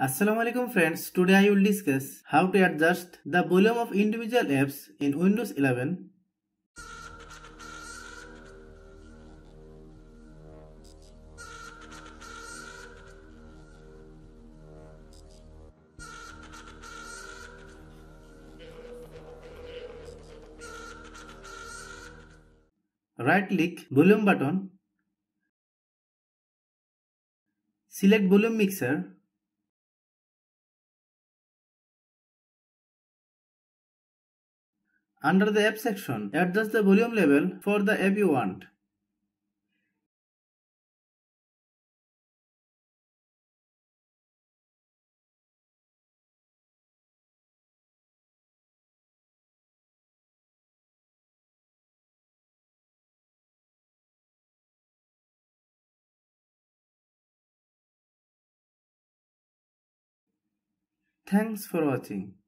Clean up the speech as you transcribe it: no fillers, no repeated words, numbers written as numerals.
Assalamualaikum friends, today I will discuss how to adjust the volume of individual apps in Windows 11. Right click volume button, select volume mixer, under the app section, adjust the volume level for the app you want. Thanks for watching.